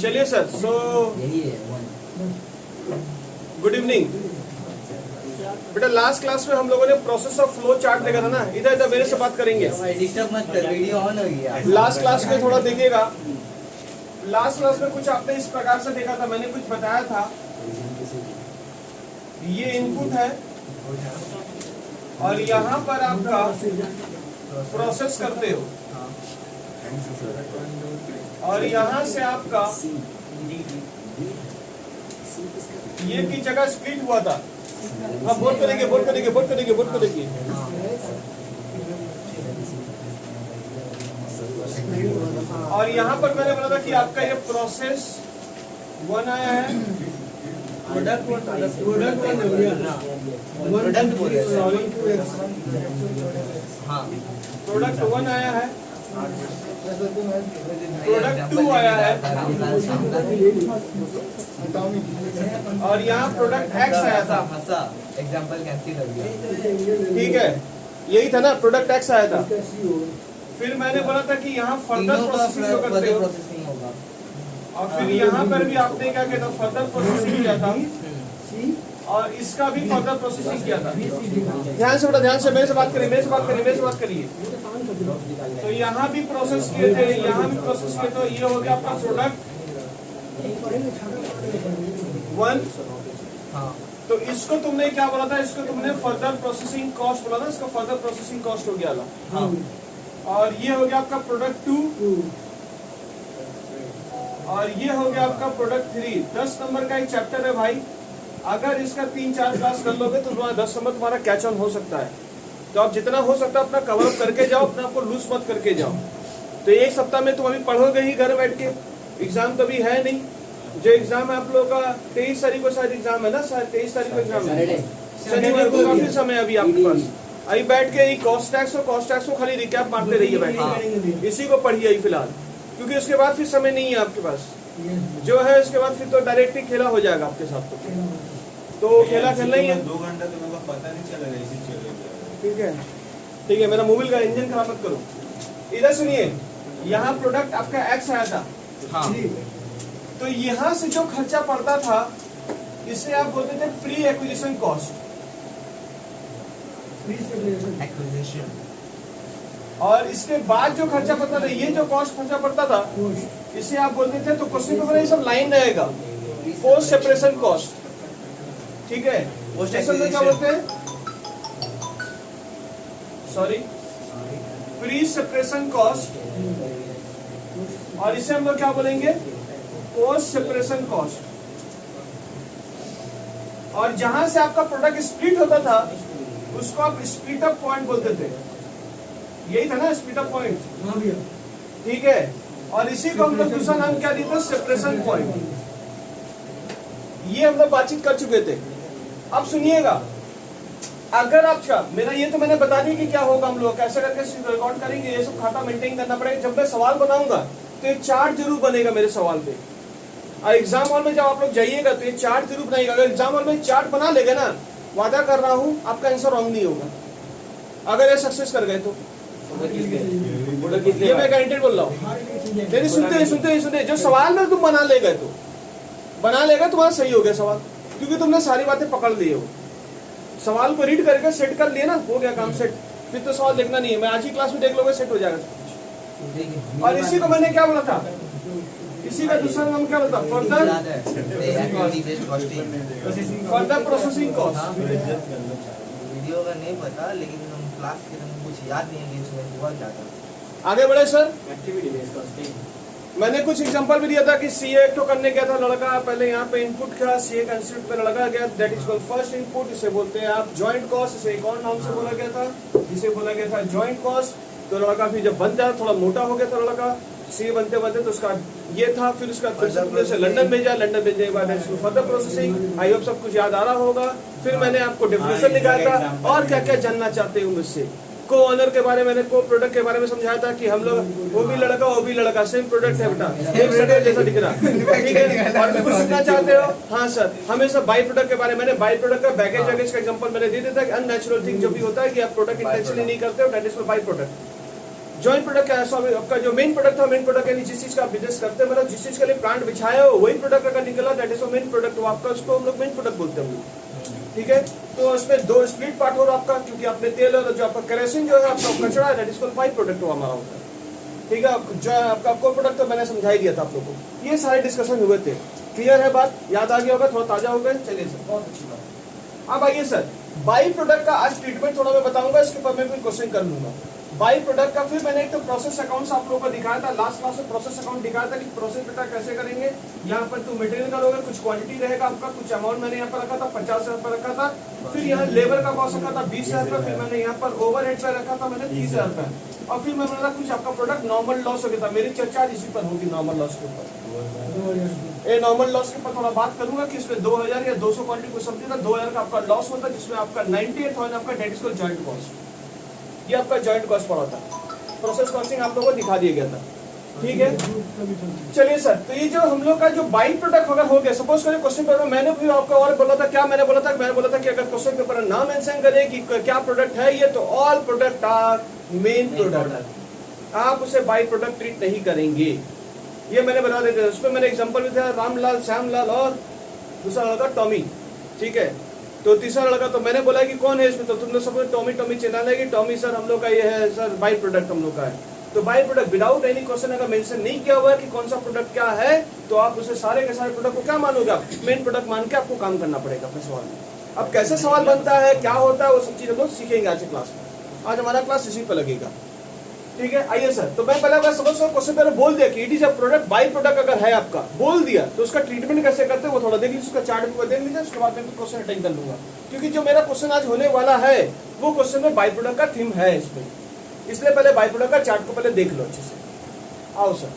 चलिए sir, so good evening बेटा। Last class में हम लोगों ने प्रोसेस ऑफ फ्लो चार्ट देखा था ना। इधर इधर मेरे से बात करेंगे। वीडियो ऑन हो गया। लास्ट क्लास में थोड़ा देखिएगा। लास्ट क्लास में कुछ आपने इस प्रकार से देखा था, मैंने कुछ बताया था। ये इनपुट है और यहाँ पर आपका प्रोसेस करते हो और यहाँ से आपका ये की जगह स्प्लिट हुआ था। हाँ, बोर्ड को देखिए, बोर्ड को देखिए, बोर्ड को देखिए, बोर्ड को देखिए। और यहाँ पर मैंने बोला था कि आपका ये प्रोसेस 1 आया है, प्रोडक्ट प्रोडक्ट 1 आया है, प्रोडक्ट 2 आया है और यहाँ प्रोडक्ट एक्स आया था। एग्जाम्पल कैंसिल हो गया। ठीक है, यही था ना, प्रोडक्ट एक्स आया था। फिर मैंने बोला था कि यहाँ फर्दर प्रोसेसिंग जो करते हो और फिर यहाँ पर भी आपने क्या किया था, फर्दर प्रोसेसिंग किया था और इसका भी फर्दर प्रोसेसिंग किया था। ध्यान से बेटा, ध्यान से मेरे से बात करिए, मेरे से बात करिए, मेरे से बात करिए। तो यहाँ भी प्रोसेस किए थे, यहाँ भी प्रोसेस किए थे। ये हो गया आपका प्रोडक्ट 1। तो इसको तुमने क्या बोला था, इसको तुमने फर्दर प्रोसेसिंग कॉस्ट बोला था, इसका फर्दर प्रोसेसिंग कॉस्ट हो गया था। और ये हो गया आपका प्रोडक्ट 2 और ये हो गया आपका प्रोडक्ट 3। 10 नंबर का एक चैप्टर है भाई। अगर इसका 3-4 क्लास कर लोगे तो तुम्हारा 10 नंबर तुम्हारा कैच ऑन हो सकता है। तो आप जितना हो सकता है अपना कवर अप करके जाओ, अपना आपको लूज मत करके जाओ। तो एक सप्ताह में तुम अभी पढ़ोगे ही घर बैठ के, एग्जाम तो अभी है नहीं। जो एग्जाम है आप लोगों का 23 तारीख को शायद एग्जाम है ना, शायद 23 तारीख को एग्जाम है। शनिवार को काफी समय अभी आपके पास। अभी बैठ के कॉस्ट टैक्स और कॉस्ट टैक्स को खाली रिकैप मारते रहिए बैठ के, इसी को पढ़िए अभी फिलहाल, क्योंकि उसके बाद फिर समय नहीं है आपके पास जो है। इसके बाद फिर तो डायरेक्ट ही खेला हो जाएगा आपके साथ। तो खेला खेलना ही है। 2 घंटा तो मेरे को पता नहीं चलेगा, इसी चलेगा। ठीक है, ठीक है, मेरा मोबाइल का इंजन खराब मत करो। इधर सुनिए, यहाँ प्रोडक्ट आपका एक्स आया था। हाँ। तो यहाँ से जो खर्चा पड़ता था इसे आप बोलते थे प्री एक्विजिशन कॉस्ट। और इसके बाद जो खर्चा पड़ता था, ये जो कॉस्ट खर्चा पड़ता था, इसे आप बोलते थे, तो क्वेश्चन पेपर ये सब लाइन रहेगा, पोस्ट सेपरेशन कॉस्ट। ठीक है, पोस्ट सेपरेशन क्या बोलते हैं, सॉरी, प्री सेपरेशन कॉस्ट। और इसे हम लोग क्या बोलेंगे, पोस्ट सेपरेशन कॉस्ट। और जहां से आपका प्रोडक्ट स्प्लिट होता था उसको आप स्प्लिट अप पॉइंट बोलते थे। यही था ना स्प्लिट अप पॉइंट। ठीक है, और इसी को हम लोग दूसरा नाम क्या दिया था, सेपरेशन पॉइंट। ये हम लोग बातचीत कर चुके थे। अब सुनिएगा, अगर आपका मेरा ये तो मैंने बता दी कि क्या होगा, हम लोग कैसे करके रिकॉर्ड करेंगे, ये सब खाता मेंटेन करना पड़ेगा। जब मैं सवाल बनाऊंगा तो एक चार्ट जरूर बनेगा मेरे सवाल पे। और एग्जाम हॉल में जब आप लोग जाइएगा तो ये चार्ट जरूर बनाइएगा। अगर एग्जाम हॉल में चार्ट बना लेगा ना, वादा कर रहा हूं आपका आंसर रॉन्ग नहीं होगा, अगर ये सक्सेस कर गए तो। ये मैं गारंटेड बोल रहा हूँ। मेरी सुनते जो सवाल में तुम बना लेगा तो तुम्हारा सही हो गया सवाल, क्योंकि तुमने सारी बातें पकड़ ली हो। सवाल को रीड करके सेट कर लिया ना, हो गया काम सेट। फिर तो सवाल देखना नहीं है, मैं आज ही क्लास में देख लोगे, सेट हो जाएगा। और इसी को मैंने क्या बोला था, इसी का दूसरा नाम क्या बोलता, फर्दर प्रोसेसिंग कॉस्ट। वीडियो का नहीं पता, लेकिन हम क्लास के समय कुछ याद नहीं है, इसमें हुआ क्या था। आगे बढ़े सर। मैंने कुछ एग्जांपल भी दिया था कि सीए तो करने गया था लड़का, पहले यहाँ पे इनपुट का सीए का इंस्टीट्यूट पे लड़का गया, that is called first input. इसे बोलते हैं आप जॉइंट कॉस्ट। इसे एक और नाम से बोला गया था, जिसे बोला गया था जॉइंट कॉस्ट। तो लड़का फिर जब बन जाता, थोड़ा मोटा हो गया था लड़का, सीए बनते बनते, तो उसका ये था। फिर उसका फिर से लंदन भेजा, लंदन भेजने के बाद फर्दर प्रोसेसिंग। आई होप सब कुछ याद आ रहा होगा। फिर मैंने आपको डेफिनेशन दिखाया था और क्या क्या जानना चाहते हो मुझसे। को ऑनर के बारे में, को प्रोडक्ट के बारे में समझाया था कि हम लोग वो भी लड़का सेम प्रोडक्ट है बेटा, एक सेकंड जैसा दिख रहा। ठीक है, और कुछ सीखना चाहते हो? हाँ सर, हमेशा बाई प्रोडक्ट के बारे में, मैंने बाई प्रोडक्ट का बैगेज वैगेज का एग्जांपल मैंने दे दिया था कि अननेचुरल थिंग जो भी होता है कि आप प्रोडक्ट इंटेंशनली नहीं करते हो, that is by product. Joint product क्या है? सॉरी, आपका जो मेन प्रोडक्ट था, मेन प्रोडक्ट यानी जिस चीज का आप बिजनेस करते हैं, मतलब जिस चीज के लिए प्लांट बिछाया हो वही प्रोडक्ट अगर निकला दैट इज मेन प्रोडक्ट, वो आपका उसको हम लोग मेन प्रोडक्ट बोलते हैं हम लोग, ठीक है। तो उसमें दो स्प्लिट पार्ट हो रहा आपका, क्योंकि आपने तेल और जो आपका केरोसिन जो है आपका कचरा है that is called by product हमारा होता है, ठीक है। जो आपका कोर प्रोडक्ट तो मैंने समझा ही दिया था आप लोगों को। ये सारे डिस्कशन हुए थे, क्लियर है बात? याद आ गया होगा, थोड़ा ताजा हो गया। चलिए सर, बहुत अच्छी बात। अब आइए सर, बाई प्रोडक्ट का आज ट्रीटमेंट थोड़ा मैं बताऊंगा, इसके ऊपर मैं कोई क्वेश्चन कर लूंगा। बाई प्रोडक्ट का फिर मैंने एक तो प्रोसेस अकाउंट्स आप लोगों को दिखाया था, लास्ट क्लास में प्रोसेस अकाउंट दिखाया था कि प्रोसेस बेटा कैसे करेंगे। यहाँ पर तुम मटेरियल करोगे, कुछ क्वांटिटी रहेगा आपका, कुछ अमाउंट मैंने यहाँ पर रखा था 50,000 पर रखा था, फिर यहाँ लेबर का कॉस्ट रखा था 20,000 रुपये, फिर मैंने यहाँ पर ओवरहेड पे रखा था मैंने 30,000 रुपये, और फिर मैंने कुछ आपका प्रोडक्ट नॉर्मल लॉस हो गया था। मेरी चर्चा इसी पर होगी, नॉर्मल लॉस के ऊपर। ये नॉर्मल लॉस के ऊपर थोड़ा बात करूंगा कि इसमें 2000 या 200 क्वांटिटी को समझिए था, 2000 का आपका लॉस होता है, जिसमें आपका 98,000 आपका डेट इज जॉइंट कॉस्ट, ये आपका जॉइंट कॉस्ट पड़ा था। प्रोसेस कॉस्टिंग आप लोगों को दिखा दिया गया था, ठीक है। चलिए सर, तो ये जो हम लोग का जो बाई प्रोडक्ट अगर हो गया, सपोज करिए क्वेश्चन पेपर मैंने भी आपको और बोला था, क्या मैंने बोला था? मैंने बोला था कि अगर क्वेश्चन पेपर ना मेंशन करे कि क्या प्रोडक्ट है ये, तो all product are main product, आप उसे बाई प्रोडक्ट ट्रीट नहीं करेंगे, ये मैंने बता दिया। उसमें मैंने एग्जांपल भी दिया, रामलाल, श्यामलाल और दूसरा लड़का टॉमी, ठीक है। तो तीसरा लड़का तो मैंने बोला कि कौन है इसमें, तो तुम लोग सब टॉमी टॉमी चिल्लाने की, टॉमी सर हम लोग का ये है सर, बाई प्रोडक्ट हम लोग का है। तो by product without any question अगर मेंशन नहीं किया हुआ है कि कौन सा प्रोडक्ट क्या है, तो आप उसे सारे के सारे प्रोडक्ट को क्या मानोगे? आप मेन प्रोडक्ट मान के आपको काम करना पड़ेगा अपने सवाल में। अब कैसे सवाल बनता है, क्या होता है, वो सब चीज हम लोग सीखेंगे आज के क्लास में। आज हमारा क्लास इसी पर लगेगा, ठीक है। आइए सर, तो मैं पहले अगर समझ क्वेश्चन पहले बोल दिया कि it is a product, by product अगर है आपका, बोल दिया, तो उसका ट्रीटमेंट कैसे करते हैं वो थोड़ा देख लीजिए, उसका चार्ट पेपर देख लीजिए, उसके बाद मैं क्वेश्चन अटेंड कर लूंगा, क्योंकि जो मेरा क्वेश्चन आज होने वाला है वो क्वेश्चन में बाई प्रोडक्ट का थीम है इसमें, इसलिए पहले बाई प्रोडक्ट का चार्ट को पहले देख लो अच्छे से। आओ सर,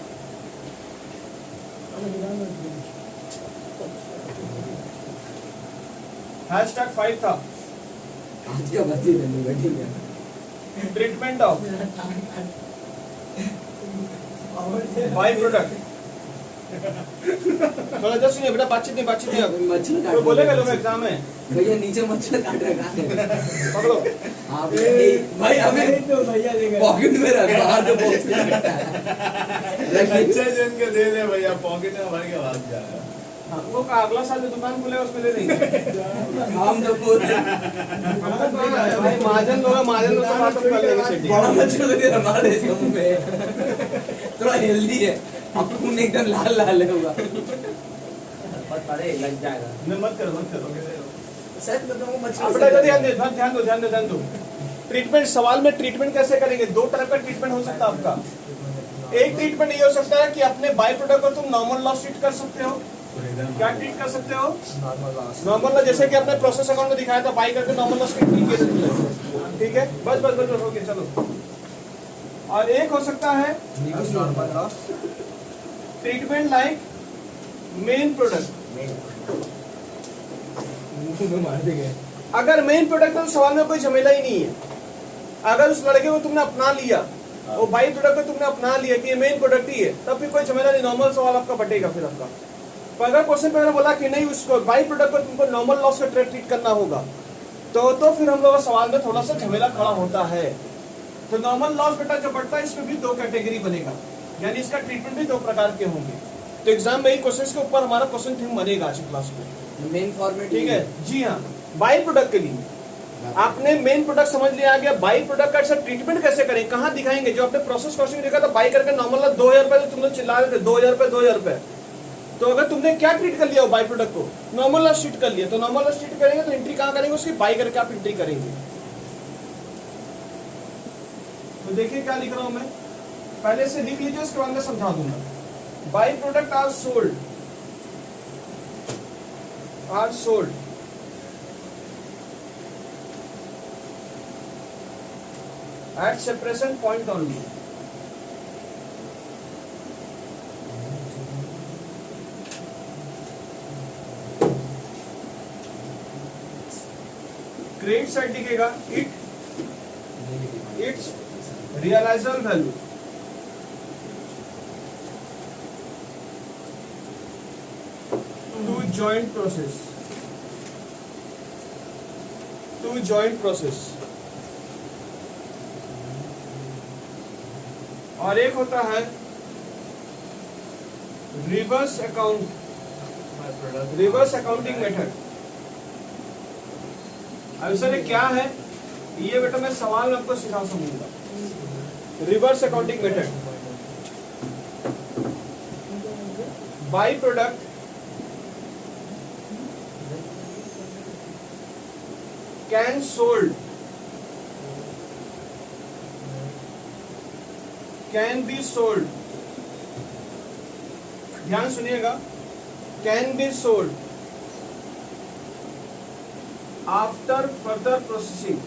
हैशटैग 5 था आज क्या बच्चे नहीं बैठेंगे ट्रीटमेंट ऑफ बाई प्रोडक्ट। थोड़ा जस्ट सुनिए बेटा, बातचीत नहीं अब मच्छर काट कोई बोलेगा लोग एग्जाम में भैया नीचे मच्छर काट रखा है पकड़ो। आप भाई हमें तो भैया देगा पॉकेट में रख, बाहर तो बॉक्स में रखता है। अच्छे जन के दे दे भैया, पॉकेट में भर के भाग जाएगा। हाँ, वो का अगला साल जो दुकान खुलेगा उसमें ले लेंगे। हम तो बोल रहे भाई महाजन लोग से बात कर लेंगे सेठी। बड़ा मच्छर लगे हमारे इसके मुंह में, थोड़ा हेल्दी है, अब खून एकदम लाल लाल होगा, अरे लग जाएगा। नहीं मत करो सच बताऊं आप मच्छर बेटा ध्यान दो। ट्रीटमेंट, सवाल में ट्रीटमेंट कैसे करेंगे? दो तरह का ट्रीटमेंट हो सकता है आपका। एक ट्रीटमेंट ये हो सकता है कि अपने बाई प्रोडक्ट को तुम नॉर्मल लॉस ट्रीट कर सकते हो। क्या ट्रीट कर सकते हो? नॉर्मल लॉस, जैसे कि अपने प्रोसेस अकाउंट में दिखाया था, बाई करके नॉर्मल लॉस ट्रीट किया, ठीक है। बस हो गया, चलो। और एक हो सकता है ट्रीटमेंट लाइक मेन प्रोडक्ट। मार देंगे। अगर मेन प्रोडक्ट तो सवाल में कोई झमेला ही नहीं है। अगर उस लड़के को तुमने अपना लिया, वो बाई प्रोडक्ट को तुमने अपना लिया कि ये मेन प्रोडक्ट ही है, तब फिर कोई झमेला नहीं, नॉर्मल सवाल आपका बटेगा फिर आपका। पर अगर क्वेश्चन पे मैंने बोला कि नहीं, उसको बाई प्रोडक्ट को तुमको नॉर्मल लॉस का ट्रीट करना होगा, तो फिर हम लोग का सवाल में थोड़ा सा झमेला खड़ा होता है। तो नॉर्मल लॉस बेटा जो बढ़ता है, इसमें भी दो कैटेगरी बनेगा, यानी इसका ट्रीटमेंट भी दो प्रकार के होंगे। तो एग्जाम में क्वेश्चन के ऊपर हमारा क्वेश्चन थीम बनेगा आज क्लास में, मेन फॉर्मेट ठीक है जी। हाँ, बाई प्रोडक्ट के लिए आपने मेन प्रोडक्ट समझ लिया, आ गया। बाई प्रोडक्ट का सर ट्रीटमेंट कैसे करें, कहाँ दिखाएंगे? जो आपने प्रोसेस कॉस्टिंग देखा था, बाई करके नॉर्मल 2000 रुपए, तो तुम लोग चिल्ला रहे थे 2000 रुपए। तो अगर तुमने क्या ट्रीट कर लिया हो बाई प्रोडक्ट को, नॉर्मल लॉस ट्रीट कर लिया, तो नॉर्मल लॉस ट्रीट करेंगे तो एंट्री कहाँ करेंगे? उसकी बाई करके आप एंट्री करेंगे। तो देखिए क्या लिख रहा हूं मैं, पहले से लिख लीजिए, उसके बाद मैं समझा दूंगा। By product are sold at separation point only. Credit side दिखेगा its realisable value. To joint process और एक होता है रिवर्स अकाउंटिंग मेथड। अब सर ये क्या है, ये बेटा मैं सवाल में आपको सिखा सकूंगा। Reverse accounting method, by product can sold can be sold, ध्यान सुनिएगा, can be sold after further processing,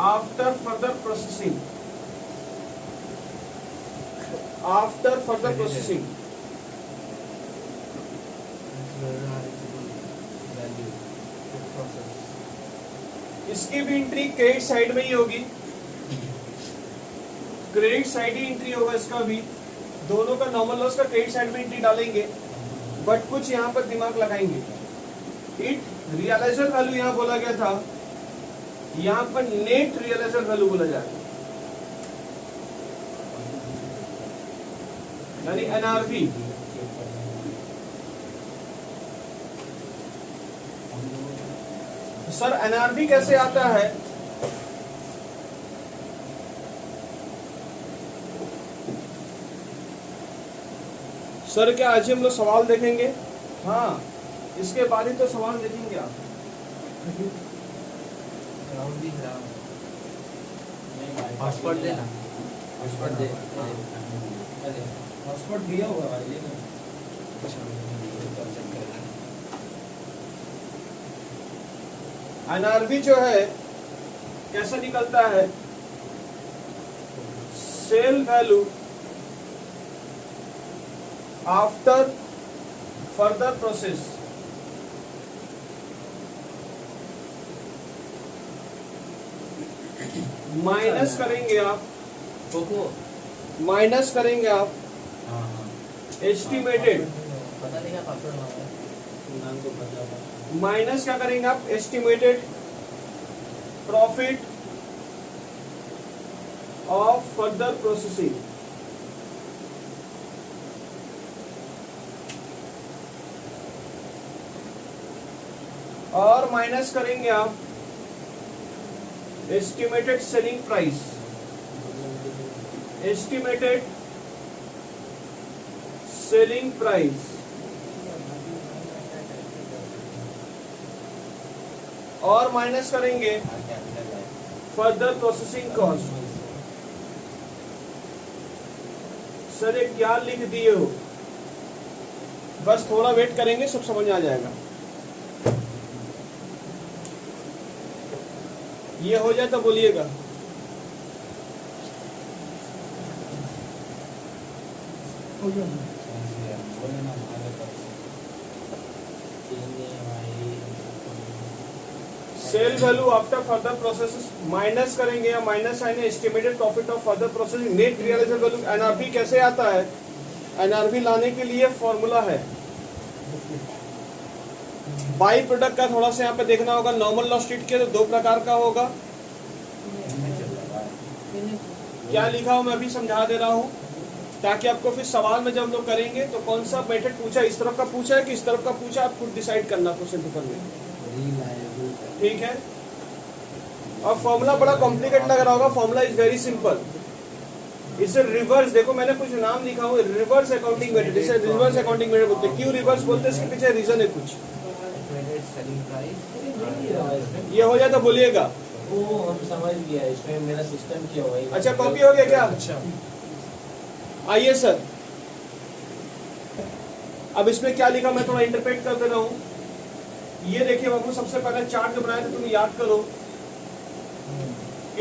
after further processing, after further processing. इसकी भी एंट्री क्रेडिट साइड में ही होगी, क्रेडिट साइड ही एंट्री होगा इसका भी। दोनों का नॉर्मल लॉस का क्रेडिट साइड में एंट्री डालेंगे, बट कुछ यहाँ पर दिमाग लगाएंगे। इट रियलाइजर वैल्यू यहाँ बोला गया था, यहाँ पर नेट रियलाइजर वैल्यू बोला जाएगा, यानी एनआरवी। सर एनआरवी कैसे आता है? सर क्या आज हम लोग सवाल देखेंगे? हाँ, इसके बाद ही तो सवाल देखेंगे आप। हॉटस्पॉट देना, हॉटस्पॉट दे, अरे हॉटस्पॉट दिया हुआ है ये ना। एनआरवी जो है कैसे निकलता है? Sell value after further process minus करेंगे आप, माइनस करेंगे आप एस्टिमेटेड, पता नहीं क्या पासवर्ड मांगा है। नाम को पता है। माइनस क्या करेंगे आप? Estimated profit of further processing, और माइनस करेंगे आप estimated selling price, estimated selling price, और माइनस करेंगे फर्दर प्रोसेसिंग कॉस्ट। सर ये क्या लिख दिए हो? बस थोड़ा वेट करेंगे, सब समझ में आ जाएगा। ये हो जाए तो बोलिएगा। Sale value after further process minus करेंगे, या minus sign estimated profit of further processing, net realiser value. NRV कैसे आता है? एनआरवी लाने के लिए फॉर्मूला है, बाई प्रोडक्ट का थोड़ा सा यहाँ पे देखना होगा। नॉर्मल लॉस शीट के तो दो प्रकार का होगा। क्या लिखा हो मैं अभी समझा दे रहा हूँ, ताकि आपको फिर सवाल में जब हम लोग करेंगे तो कौन सा मेथड पूछा, इस तरफ का पूछा है कि इस तरफ का पूछा, आप खुद डिसाइड करना क्वेश्चन पेपर में, ठीक है। और फॉर्मूला बड़ा कॉम्प्लिकेट लग रहा होगा, फॉर्मूला इज वेरी सिंपल। इसे रिवर्स, देखो मैंने कुछ नाम लिखा हुआ, रिवर्स अकाउंटिंग मेथड, इसे रिवर्स अकाउंटिंग मेथड बोलते हैं। क्यों रिवर्स बोलते हैं? इसके पीछे रीजन है कुछ। ये हो जाए तो बोलिएगा। वो हम समझ गया, इसमें मेरा सिस्टम क्या हुआ। अच्छा कॉपी हो गया क्या? अच्छा आइए सर, अब इसमें क्या लिखा मैं थोड़ा इंटरप्रेट कर दे रहा हूँ। ये देखिए बाबू, सबसे पहले चार्ट जो बनाए थे तुम याद करो,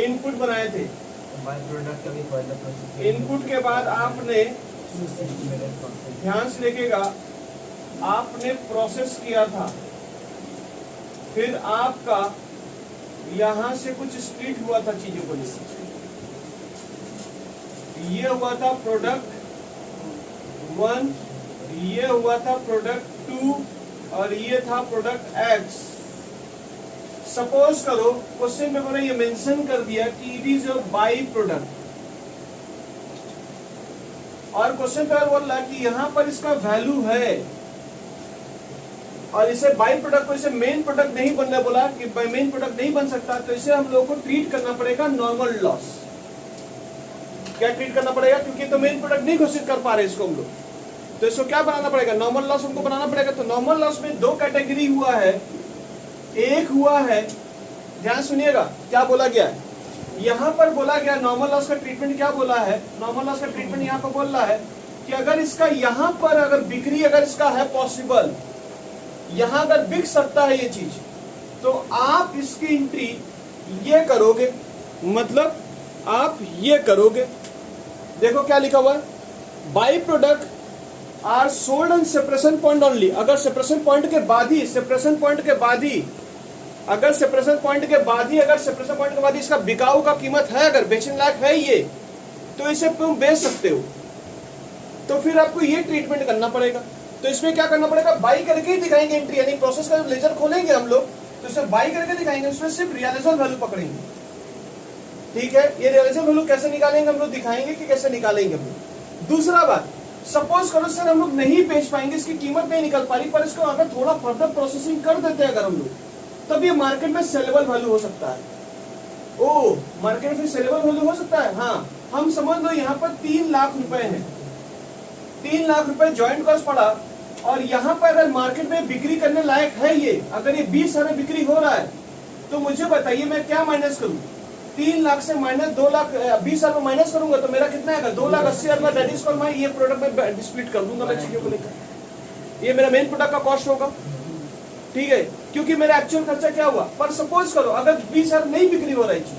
इनपुट बनाए थे। इनपुट के बाद आपने, ध्यान से देखिएगा, आपने प्रोसेस किया था, फिर आपका यहां से कुछ स्प्लिट हुआ था चीजों को लेकर। ये हुआ था प्रोडक्ट 1, ये हुआ था प्रोडक्ट 2, और ये था प्रोडक्ट X। सपोज करो क्वेश्चन पेपर में ये मेंशन कर दिया कि it is a by product, और क्वेश्चन पेपर बोल रहा है कि यहाँ पर इसका वैल्यू है और इसे बाई प्रोडक्ट को इसे मेन प्रोडक्ट नहीं बनने बोला कि मेन प्रोडक्ट नहीं बन सकता, तो इसे हम लोग को ट्रीट करना पड़ेगा नॉर्मल लॉस। क्या ट्रीट करना पड़ेगा, क्योंकि तो मेन प्रोडक्ट नहीं घोषित कर पा रहे इसको हम लोग, तो इसको क्या बनाना पड़ेगा, नॉर्मल लॉस हमको बनाना पड़ेगा। तो नॉर्मल लॉस में दो कैटेगरी हुआ है। एक हुआ है, ध्यान सुनिएगा क्या बोला गया है, यहाँ पर बोला गया नॉर्मल लॉस का ट्रीटमेंट क्या बोला है, नॉर्मल लॉस का ट्रीटमेंट यहाँ पर बोल रहा है कि अगर इसका यहाँ पर अगर बिक्री अगर इसका है पॉसिबल, यहाँ अगर बिक सकता है ये चीज, तो आप इसकी एंट्री ये करोगे, मतलब आप ये करोगे। देखो क्या लिखा हुआ है, by product are sold on separation point only. अगर सेपरेशन पॉइंट के बाद ही अगर सेपरेशन पॉइंट के बाद ही इसका बिकाऊ का कीमत है, अगर बेचने लायक है ये, तो इसे तुम बेच सकते हो। तो फिर आपको ये ट्रीटमेंट करना पड़ेगा। तो इसमें क्या करना पड़ेगा, बाई करके ही दिखाएंगे एंट्री, यानी प्रोसेस का लेजर खोलेंगे हम लोग, तो इसे बाई करके दिखाएंगे, उसमें सिर्फ रियलाइजेशन वैल्यू पकड़ेंगे। ठीक है, ये रियलाइजेशन वैल्यू कैसे निकालेंगे हम लोग दिखाएंगे कि कैसे निकालेंगे हम लोग। दूसरा बात, सपोज करो सर हम लोग नहीं बेच पाएंगे, इसकी कीमत नहीं निकल पा रही, पर इसको अगर थोड़ा फर्दर प्रोसेसिंग कर देते हैं अगर हम लोग, तब ये मार्केट में सेलेबल वैल्यू हो सकता है। ओ मार्केट में सेलेबल वैल्यू हो सकता है। हाँ, हम समझ लो यहाँ पर 3 लाख रुपए है, 3 लाख रुपए ज्वाइंट कॉस्ट पड़ा, और यहाँ पर अगर मार्केट में बिक्री करने लायक है ये, अगर ये 20 हजार बिक्री हो रहा है, तो मुझे बताइए मैं क्या माइनस करूं, 3 लाख से माइनस 2 लाख 20 हजार माइनस करूंगा तो मेरा कितना आएगा, 2,80,000। दैट इज फॉर माई ये प्रोडक्ट में स्प्लिट कर दूंगा मैं चीजों को लेकर, ये मेरा मेन प्रोडक्ट का कॉस्ट होगा। ठीक है, क्योंकि मेरा एक्चुअल खर्चा क्या हुआ। पर सपोज करो अगर 20 हजार नहीं बिक्री हो रही चीज,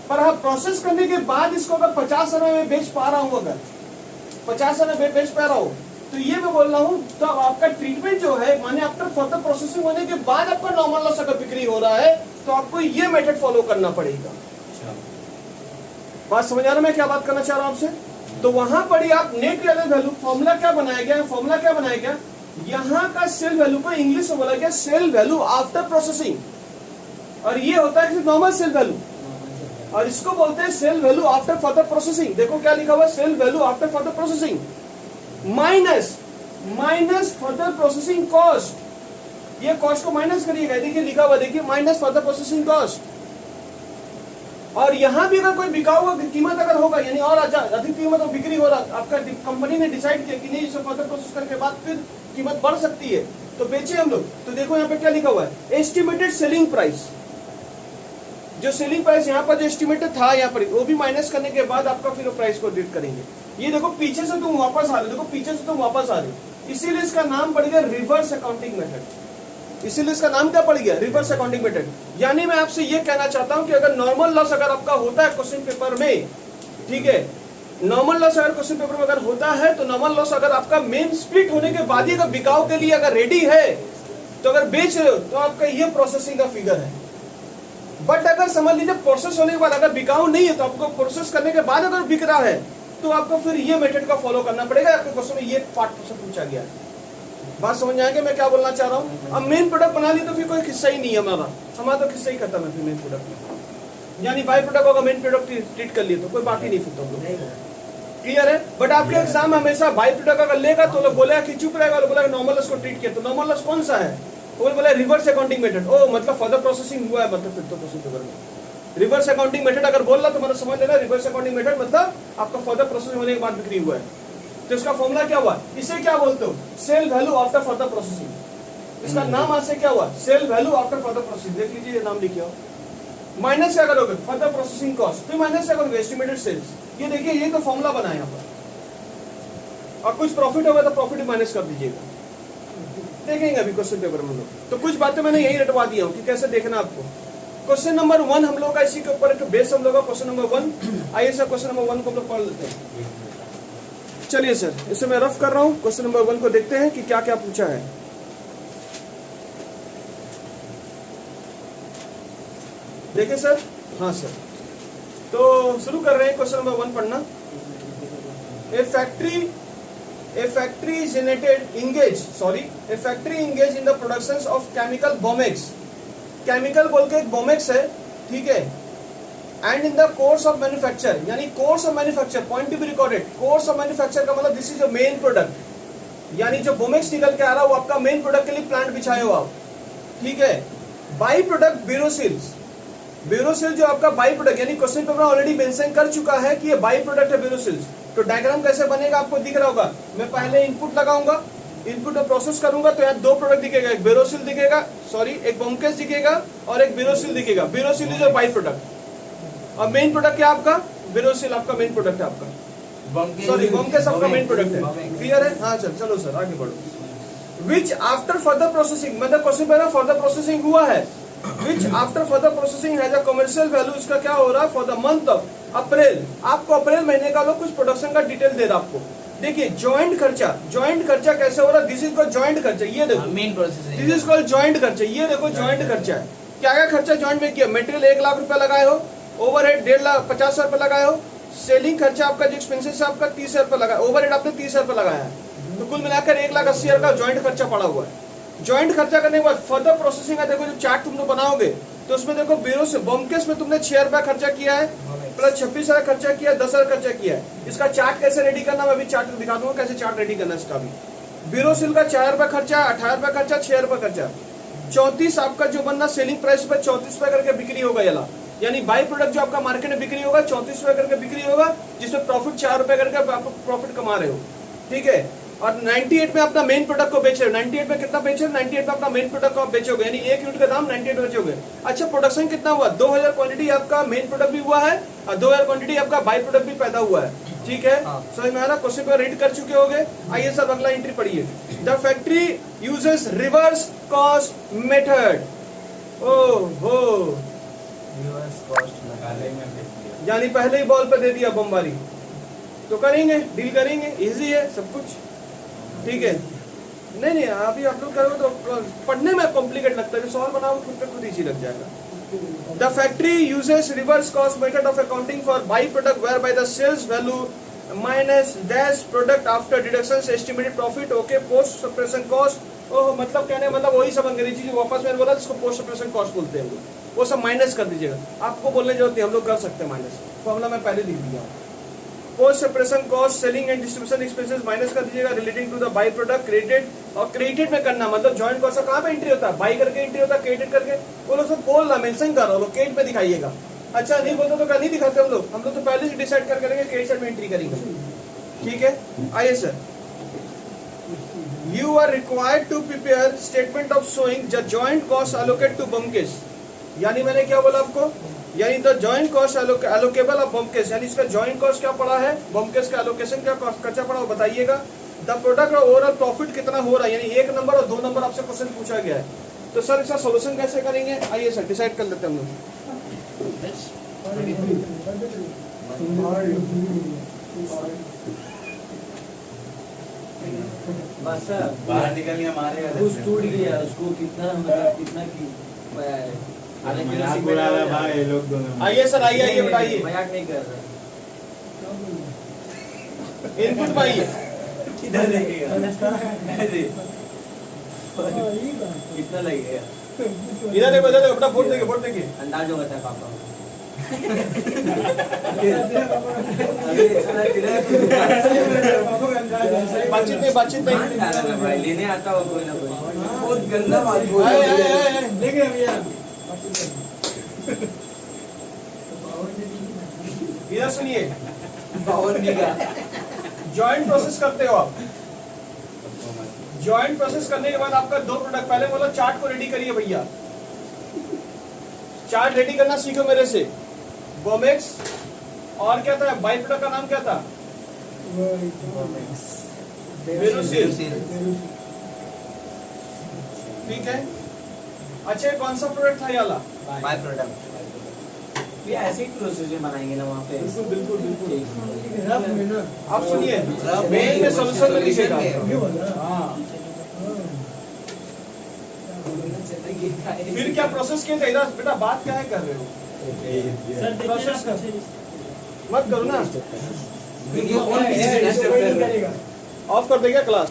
पर हाँ प्रोसेस करने के बाद इसको अगर 50 हजार में बेच पा रहा हूँ, अगर 50 हजार में बेच पा रहा हूँ, तो ये मैं बोल रहा हूँ, तो आपका ट्रीटमेंट जो है माने आफ्टर फर्दर प्रोसेसिंग होने के बाद आपका नॉर्मल लॉस अगर बिक्री हो रहा है, तो आपको ये मेथड फॉलो करना पड़ेगा। बात समझ आ रहा है मैं क्या बात करना चाह रहा हूं आपसे। तो वहां पर आप नेट रियलाइज्ड वैल्यू फॉर्मूला क्या बनाया गया, यहाँ का सेल वैल्यू को इंग्लिश में बोला गया सेल वैल्यू आफ्टर प्रोसेसिंग, और ये होता है नॉर्मल सेल वैल्यू, और इसको बोलते हैं sell value after further processing. देखो क्या लिखा हुआ है, sell value after further processing minus further processing cost. ये कॉस्ट को माइनस करिएगा, देखिए लिखा हुआ, देखिए माइनस फर्दर प्रोसेसिंग कॉस्ट। और यहाँ भी अगर कोई बिकाऊ कीमत अगर होगा, यानी और अधिक कीमत और बिक्री हो रहा, आपका कंपनी ने डिसाइड किया कि नहीं इसे फर्दर प्रोसेस करने के बाद फिर कीमत बढ़ सकती है, तो बेचे हम लोग। तो देखो यहाँ पे क्या लिखा हुआ है, एस्टिमेटेड सेलिंग प्राइस। जो सेलिंग प्राइस यहाँ पर जो एस्टिमेटेड था, यहाँ पर वो भी माइनस करने के बाद आपका फिर प्राइस को डिड करेंगे। ये देखो पीछे से तुम वापस आ रहे, इसीलिए इसका नाम पड़ गया रिवर्स अकाउंटिंग मेथड। इसीलिए इसका नाम क्या पड़ गया, रिवर्स अकाउंटिंग मेथड। यानी मैं आपसे ये कहना चाहता हूं कि अगर नॉर्मल लॉस अगर आपका होता है क्वेश्चन पेपर में, ठीक है, नॉर्मल लॉस अगर क्वेश्चन पेपर में अगर होता है, तो नॉर्मल लॉस अगर आपका मेन स्प्लिट होने के बाद ही अगर बिकाऊ के लिए अगर रेडी है, तो अगर बेच रहे हो तो आपका ये प्रोसेसिंग का फिगर है। बट अगर समझ लीजिए प्रोसेस होने के बाद अगर बिकाऊ नहीं है, तो आपको प्रोसेस करने के बाद अगर बिक रहा है, तो आपको फिर ये मेथड का फॉलो करना पड़ेगा। आपके क्वेश्चन में ये पार्ट से पूछा गया है। बात समझ आएंगे मैं क्या बोलना चाह रहा हूँ। अब मेन प्रोडक्ट बना लिया तो फिर कोई किस्सा ही नहीं है हमारा तो किस्सा ही खत्म है फिर मेन प्रोडक्ट में। यानी बाई प्रोडक्ट होगा मेन प्रोडक्ट ट्रीट कर लिए तो कोई बात ही नहीं फिर तो क्लियर है। बट आपके एग्जाम में हमेशा बाई प्रोडक्ट अगर लेगा तो लोग बोलेगा कि चुप रहेगा, बोलेगा नॉर्मल लॉस को ट्रीट किया। तो नॉर्मल लॉस कौन सा है, वो बोला रिवर्स अकाउंटिंग मेथड। ओ मतलब फर्दर प्रोसेसिंग हुआ है, मतलब फिर तो क्वेश्चन पेपर में रिवर्स अकाउंटिंग मेथड अगर बोल रहा तो मतलब समझ लेना रिवर्स अकाउंटिंग मेथड मतलब आपका फर्दर प्रोसेसिंग होने के बाद बिक्री हुआ है। तो इसका फॉर्मूला क्या हुआ, इसे क्या बोलते हो, sell value after further processing. इसका नाम आज से क्या हुआ, sell value after further processing. देख लीजिए नाम लिखे हो। माइनस क्या करोगे, फर्दर प्रोसेसिंग कॉस्ट, फिर माइनस क्या करोगे, एस्टिमेटेड सेल्स। ये देखिए ये तो फॉर्मूला बना है यहाँ पर। और कुछ प्रॉफिट होगा तो प्रॉफिट माइनस कर दीजिएगा। देखेंगे अभी क्वेश्चन पेपर में लोग। तो कुछ बातें मैंने यही रटवा दिया हूँ कि कैसे देखना आपको। क्वेश्चन नंबर 1 हम लोग का इसी के ऊपर एक बेस हम लोग का क्वेश्चन नंबर 1। आइए सर क्वेश्चन नंबर 1 को हम लोग पढ़ लेते हैं। चलिए सर इसे मैं रफ कर रहा हूँ। क्वेश्चन नंबर 1 को देखते हैं कि क्या क्या पूछा है। देखिए सर, हाँ सर, तो शुरू कर रहे हैं क्वेश्चन नंबर 1 पढ़ना। A factory engaged in the productions of chemical bomex। Chemical बोल के एक बोमेक्स है, ठीक है। And in the course of manufacture, यानी course of manufacture point to be recorded. Course of manufacture का मतलब this is your main product, यानी जो बोमेक्स निकल के आ रहा है वो आपका मेन प्रोडक्ट के लिए प्लांट बिछाए हो आप, ठीक है। बाई प्रोडक्ट ब्यूरोसिल्स, ब्यूरोसिल जो आपका बाई प्रोडक्ट, यानी क्वेश्चन पेपर ऑलरेडी मेंशन कर चुका है कि ये बाई प्रोडक्ट है ब्यूरोसिल्स। तो डायग्राम कैसे बनेगा आपको दिख रहा होगा। मैं पहले इनपुट लगाऊंगा, इनपुट में प्रोसेस करूंगा तो यहाँ दो प्रोडक्ट दिखेगा, एक ब्यूरोसिल दिखेगा, सॉरी एक बोमकेस दिखेगा और एक ब्यूरोसिल दिखेगा। ब्यूरोसिल इज बाई प्रोडक्ट और मेन प्रोडक्ट क्या आपका ब्यूरोसिल, आपका मेन प्रोडक्ट है आपका, सॉरी बोमकेस आपका मेन प्रोडक्ट है। क्लियर है? हाँ चलो सर आगे बढ़ो। विच आफ्टर फर्दर प्रोसेसिंग, मतलब क्वेश्चन पे ना फर्दर प्रोसेसिंग हुआ है, which after further processing has a commercial value, इसका क्या हो रहा है for the month of April. आपको अप्रैल महीने का लोग कुछ प्रोडक्शन का डिटेल दे रहा आपको। देखिए जॉइंट खर्चा, जॉइंट खर्चा कैसे हो रहा है, दिस इज कॉल्ड जॉइंट खर्चा, ये देखो main processing, this is called joint खर्चा, ये देखो जॉइंट खर्चा है। क्या क्या खर्चा जॉइंट में किया, मटेरियल 1 लाख रुपए लगाए हो, ओवरहेड 1,50,000 रुपए लगाए हो, सेलिंग खर्चा आपका जो एक्सपेंसेस है आपका 30,000 रुपए लगाया, ओवरहेड आपने 30,000 रुपए लगाया है, तो कुल मिलाकर 1,80,000 का जॉइंट खर्चा पड़ा हुआ है। जॉइंट खर्चा करने के बाद फर्दर प्रोसेसिंग है, देखो जब चार्ट तुम लोग बनाओगे तो उसमें देखो ब्यूरो से बोमकेस में तुमने 6 रुपया खर्चा किया है, प्लस 26,000 खर्चा किया है, 10,000 खर्चा किया है। इसका चार्ट कैसे रेडी करना, मैं अभी चार्ट दिखा दूंगा कैसे चार्ट रेडी करना इसका भी। ब्यूरोसिल का 4 रुपया खर्चा, 18 रुपया खर्चा, 6 रुपया खर्चा, 34 आपका जो बनना सेलिंग प्राइस पर 34 रुपए करके बिक्री होगा येला, यानी बाई प्रोडक्ट जो आपका मार्केट में बिक्री होगा 34 रुपए करके बिक्री होगा, जिसमें प्रॉफिट 4 रुपए करके आप प्रॉफिट कमा रहे हो, ठीक है। और 98 में अपना मेन प्रोडक्ट को बेच रहे हो, 98 में कितना बेच रहे हो, 98 में अपना मेन प्रोडक्ट को आप बेचोगे, यानी 1 यूनिट का दाम 98 में बेचोगे। अच्छा प्रोडक्शन कितना हुआ, 2000 क्वांटिटी आपका मेन प्रोडक्ट भी हुआ है और 2000 क्वांटिटी आपका बाई प्रोडक्ट भी पैदा हुआ है, ठीक है। समझ में आ रहा, क्वेश्चन को रीड कर चुके होगे। आइए सर अगला एंट्री पढ़िए। The factory uses reverse cost method, ओहो रिवर्स कॉस्ट काले में देख लिया। यानी पहले ही बॉल पे दे दिया बमबारी, तो करेंगे डील करेंगे, इजी है सब कुछ, ठीक है। नहीं नहीं अभी आप लोग करोगे तो पढ़ने में कॉम्प्लिकेट लगता है, सॉल्व बनाओ खुद पे खुद इजी लग जाएगा। The factory uses reverse cost method of accounting for by product whereby the sales value minus dash product after deduction estimated profit, okay post separation cost. Oh मतलब कहने मतलब वही सब अंग्रेजी जो वापस मैंने बोला जिसको पोस्ट सप्रेशन कॉस्ट बोलते हैं, वो सब माइनस कर दीजिएगा, आपको बोलने जरूरत नहीं, हम लोग कर सकते हैं माइनस, फॉर्मूला मैं पहले लिख दिया। Post separation cost selling and distribution expenses minus कर दीजिएगा relating to the by product credit, और क्रेडिट में करना मतलब जॉइंट कॉस्ट कहाँ पे एंट्री होता है, बाई करके एंट्री होता है, क्रेडिट करके, वो लोग सब बोल रहा मेंशन कर रहा हो, क्रेडिट में दिखाइएगा। अच्छा नहीं बोलते तो नहीं दिखाते हम लोग तो पहले से डिसाइड कर करेंगे क्रेडिट साइड में एंट्री करेंगे, ठीक है। आइए sir, you are required to prepare statement of showing the joint cost allocate to Bomex, यानी मैंने क्या बोला आपको, यानी the joint cost allocable of Bomex, यानी इसका जॉइंट कॉस्ट क्या पड़ा है, बमकेस का एलोकेशन क्या खर्चा पड़ा वो बताइएगा। द प्रोडक्ट और ओवरऑल प्रॉफिट कितना हो रहा है, यानी 1 नंबर और 2 नंबर आपसे क्वेश्चन पूछा गया है, तो सर इसका सोल्यूशन कैसे करेंगे, आइए सर डिसाइड कर लेते हैं हम लोग। बस सर बाहर निकल गया मारेगा। कुछ टूट गया, उसको कितना मतलब कितना की मजाक बुरा रहा भाई ये लोग दोनों। आइए सर आइए आइए बताइए, मजाक नहीं कर रहा, इनपुट में आइए, किधर लगेगा कितना लगेगा, इधर देखो अपना बोर्ड देखिए अंदाज होगा था पापा बातचीत नहीं भाई लेने आता हो कोई ना कोई, बहुत गंदा बात बोल आए, रहे आए, हैं। आए, देखे भैया इधर सुनिए, बावन निका जॉइंट प्रोसेस करते हो आप, जॉइंट प्रोसेस करने के बाद आपका 2 प्रोडक्ट, पहले बोलो चार्ट को रेडी करिए भैया, चार्ट रेडी करना सीखो मेरे से। बोमेक्स और क्या था, बाई प्रोडक्ट का नाम क्या था, बेरोसिल, ठीक है। अच्छा कौन सा प्रोडक्ट था ये वाला, बाय प्रोडक्ट, ये ऐसे ही प्रोसीजर बनाएंगे ना वहाँ पे, बिल्कुल बिल्कुल रफ में ना आप सुनिए, मेन में सोल्यूशन में लिखेगा, हाँ फिर क्या प्रोसेस किया जाएगा, बेटा बात क्या है कर रहे हो, प्रोसेस कर मत करो ना, वीडियो कौन पीछे करेगा ऑफ कर देगा क्लास।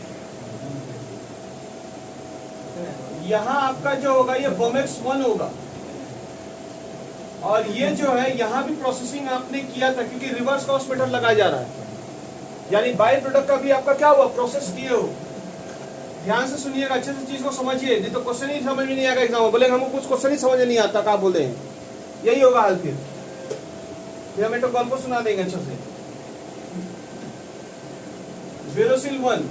यहाँ आपका जो होगा ये बोमेक्स 1 होगा, और ये जो है यहाँ भी प्रोसेसिंग आपने किया था, क्योंकि रिवर्स कॉस्ट मेथड लगाया जा रहा है, यानी बाई प्रोडक्ट का भी आपका क्या हुआ, प्रोसेस किए हो। ध्यान से सुनिएगा, अच्छे से चीज को समझिए, नहीं तो क्वेश्चन ही समझ में नहीं आएगा एग्जाम में, बोलेंगे हमको कुछ क्वेश्चन ही समझ में नहीं आता, क्या बोल रहे हैं, यही होगा हाल। फिर हमें तो गल्प सुना देंगे अच्छे से। वेरोसिल 1,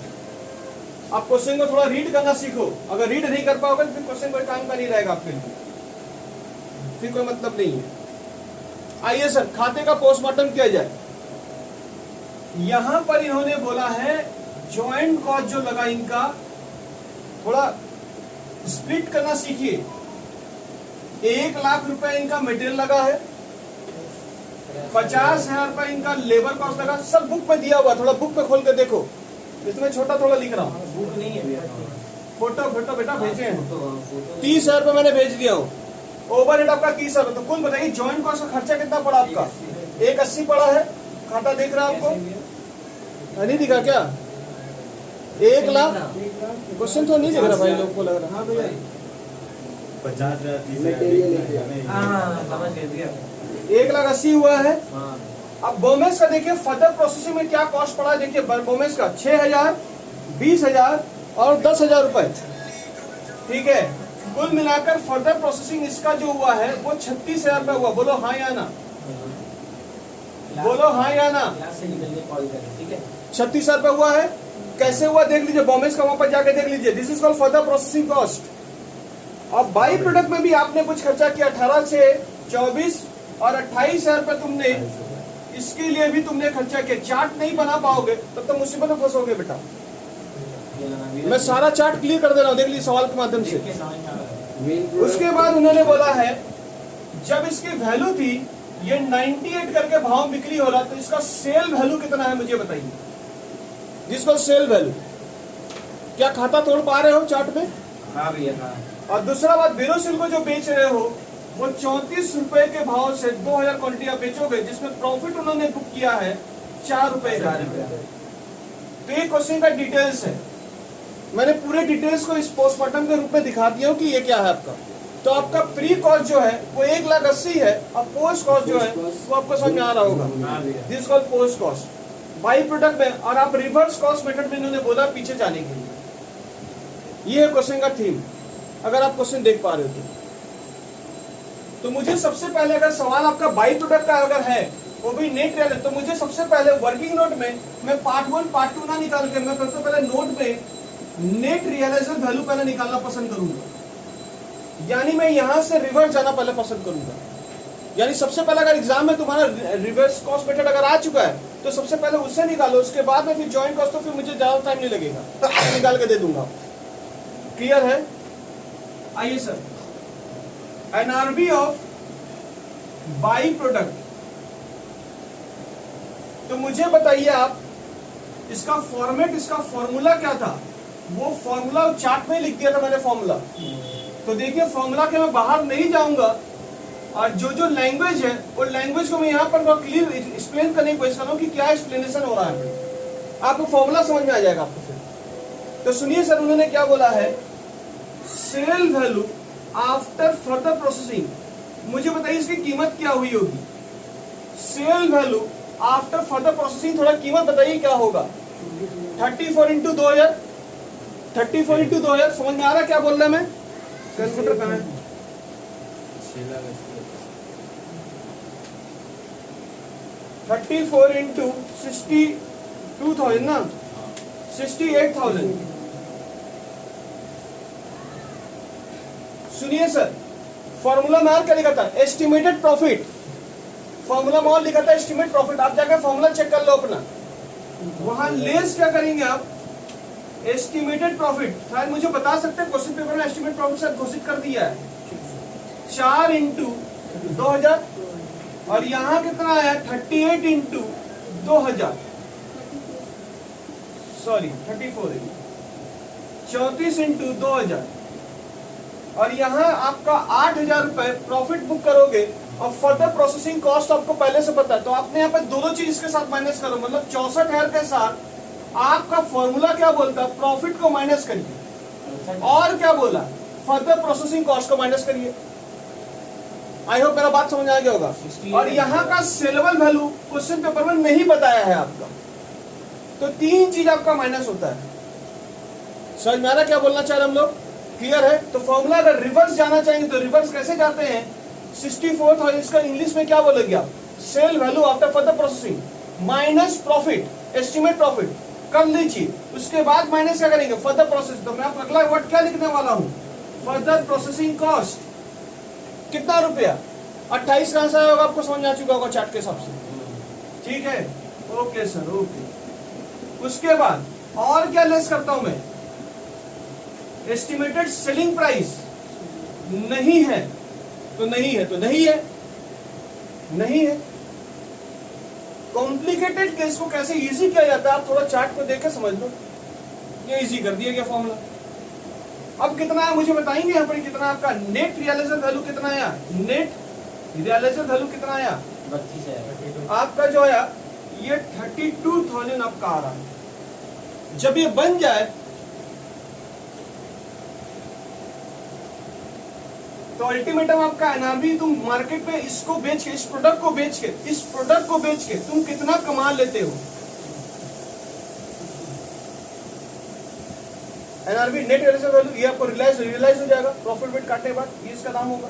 आप क्वेश्चन को थोड़ा रीड करना सीखो, अगर रीड नहीं कर पाओगे तो फिर क्वेश्चन कोई काम का नहीं रहेगा आपके लिए, फिर कोई मतलब नहीं है। आइए सर, खाते का पोस्टमार्टम किया जाए। यहां पर इन्होंने बोला है ज्वाइंट कॉस्ट जो लगा इनका थोड़ा स्प्लिट करना सीखिए। 1 लाख रुपए इनका मटेरियल लगा है, 50,000 रुपए इनका लेबर कॉस्ट लगा, सब बुक पे दिया हुआ, थोड़ा बुक पे खोल के देखो, इसमें छोटा थोड़ा लिख रहा हूँ, बुक नहीं है भैया, फोटो फोटो बेटा भेजे हैं। फोटो 30,000 रुपए मैंने भेज दिया हूँ, ओवरहेड आपका 30,000 रुपए, तो कुल बताइए ज्वाइंट कॉस्ट का खर्चा कितना पड़ा आपका? 180 पड़ा है, खाता देख रहा है आपको, नहीं दिखा क्या? 1 लाख, क्वेश्चन तो नहीं दिख रहा भाई लोग को लग रहा। हाँ भैया 50,000 हाँ समझ गए। 1,80,000 हुआ है। हाँ अब बोमेस का देखिए, फर्दर प्रोसेसिंग में क्या कॉस्ट पड़ा है, देखिए बोमेस का 6,000, 20,000 और 10,000 रुपए, ठीक है। कुल मिलाकर फर्दर प्रोसेसिंग इसका जो हुआ है वो 36,000 रुपए हुआ। बोलो हाँ या ना, बोलो हाँ या ना। क्लास से निकलने कॉल करें, ठीक है। 36,000 रुपए हुआ है, कैसे हुआ देख लीजिए, बोमेस का वहां पर जाके देख लीजिए, this is called further processing cost. अब बाई प्रोडक्ट में भी आपने कुछ खर्चा किया, 18 से 24 और 28,000 रुपए तुमने इसके लिए भी तुमने खर्चा किया। चार्ट नहीं बना पाओगे तब तो मुसीबत में फंसोगे बेटा। मैं सारा चार्ट क्लियर कर दे रहा हूँ, देख लीजिए सवाल के माध्यम से। उसके बाद उन्होंने बोला है जब इसकी वैल्यू थी ये 98 करके भाव बिक्री हो रहा, तो इसका सेल वैल्यू कितना है मुझे बताइए, जिसको सेल वैल्यू। क्या खाता तोड़ पा रहे हो चार्ट में? हाँ भैया हाँ। और दूसरा बात, वेरोसिल को जो बेच रहे हो वो 34 रुपए के भाव से 2000 क्वांटिटी आप बेचोगे, जिसमें प्रॉफिट उन्होंने बुक किया है 4 रुपए का। तो ये क्वेश्चन का डिटेल्स है, मैंने पूरे डिटेल्स को इस पोस्टमार्टम के रूप में दिखा दिया हूं कि ये क्या है आपका। तो आपका प्री कॉस्ट जो है वो 1,80,000 है, और पोस्ट कॉस्ट जो है वो आपको समझ में आ रहा होगा, this called post cost by product में। और आप रिवर्स कॉस्ट मेथड में इन्होंने बोला पीछे जाने के लिए। ये है क्वेश्चन का थीम, अगर आप क्वेश्चन देख पा रहे हो तो मुझे सबसे पहले, अगर सवाल आपका बाई प्रोडक्ट का अगर है वो भी नेट रियल है, तो मुझे सबसे पहले वर्किंग नोट में मैं पार्ट 1 पार्ट 2 ना निकाल के मैं सबसे पहले नोट में नेट रियलाइजेशन वैल्यू पहले निकालना पसंद करूंगा, यानी मैं यहां से रिवर्स जाना पहले पसंद करूंगा। यानी सबसे पहले अगर एग्जाम में तुम्हारा रिवर्स कॉस्ट मेथड अगर आ चुका है तो सबसे पहले उससे निकालो, उसके बाद में फिर जॉइंट कॉस्ट, तो फिर मुझे ज्यादा टाइम नहीं लगेगा, तो निकाल के दे दूंगा। क्लियर है? आइए sir, NRB of by product, तो मुझे बताइए आप इसका फॉर्मेट, इसका फॉर्मूला क्या था? वो फॉर्मूला चार्ट में लिख दिया था मैंने फॉर्मूला। तो देखिए फॉर्मूला के मैं बाहर नहीं जाऊंगा, और जो लैंग्वेज है वो लैंग्वेज को मैं यहाँ पर क्लियर एक्सप्लेन करने की कोशिश कर रहा हूँ कि क्या एक्सप्लेनेशन हो रहा है, आपको फॉर्मूला समझ में आ जाएगा आपको फिर। तो सुनिए सर, उन्होंने क्या बोला है, sell value after further processing. मुझे बताइए इसकी कीमत क्या हुई होगी? Sell value after further processing, थोड़ा कीमत बताइए क्या होगा? 34 इंटू 2000, 34 इंटू 2000, समझ में आ रहा क्या बोल रहा है मैं? कैलकुलेटर कहाँ है? 34 इंटू 62,000 ना, 68,000। सुनिए सर, फॉर्मूला में और क्या लिखा था? Estimated profit. फॉर्मूला में और लिखा था एस्टिमेट प्रॉफिट, आप जाकर फॉर्मूला चेक कर लो अपना, वहां लेस क्या करेंगे आप? Estimated profit. शायद मुझे बता सकते हैं, क्वेश्चन पेपर में एस्टिमेट प्रॉफिट शायद घोषित कर दिया है, 4 इंटू 2000, और यहाँ कितना है? 38 इंटू 2000, सॉरी 34, 34 इंटू 2000, और यहाँ आपका 8,000 रुपए प्रॉफिट बुक करोगे, और फर्दर प्रोसेसिंग कॉस्ट आपको पहले से पता है, तो आपने यहाँ पे दोनों चीज इसके साथ माइनस करो, मतलब 64,000 के साथ आपका फॉर्मूला क्या बोलता है? प्रॉफिट को माइनस करिए, और क्या बोला? फर्दर प्रोसेसिंग कॉस्ट को माइनस करिए। आई होप मेरा बात समझ आ गया होगा। और यहाँ का सेलेबल वैल्यू क्वेश्चन पेपर में नहीं बताया है आपका, तो 3 चीज आपका माइनस होता है। समझ में आ रहा क्या बोलना चाह रहे हम लोग? क्लियर है? तो फॉर्मूला अगर रिवर्स जाना चाहेंगे तो रिवर्स कैसे जाते हैं? 64,000 इसका इंग्लिश में क्या बोलेंगे आप? Sell value after further processing minus profit, estimate profit कर लीजिए। उसके बाद माइनस क्या करेंगे? Further processing. तो मैं आप अगला वर्ड क्या लिखने वाला हूं? Further processing cost. कितना रुपया? 28 का आंसर होगा, आपको समझ में आ चुका होगा चार्ट के हिसाब से। ठीक है, ओके सर, ओके। उसके बाद और क्या लेस करता हूं मैं? एस्टिमेटेड सेलिंग प्राइस नहीं है तो नहीं है, तो नहीं है, नहीं है। कॉम्प्लिकेटेड केस को कैसे इजी किया जाता है आप थोड़ा चार्ट को देख के समझ लो। ये इजी कर दिया गया फॉर्मूला। अब कितना है मुझे बताएंगे यहाँ पर? कितना आपका नेट रियलाइजेशन वैल्यू कितना आया? नेट रियलाइजेशन वैल्यू कितना आया? 32 है। आपका जो आया ये 32,000 आपका आ रहा है। जब ये बन जाए तो अल्टीमेटम आपका है ना, अभी तुम मार्केट में इसको बेच के, इस प्रोडक्ट को बेच के तुम कितना कमा लेते हो? एनआरबी नेट रियलाइजेशन वैल्यू, ये आपको रियलाइज हो जाएगा प्रॉफिट बिट काटने के बाद, ये इसका दाम होगा।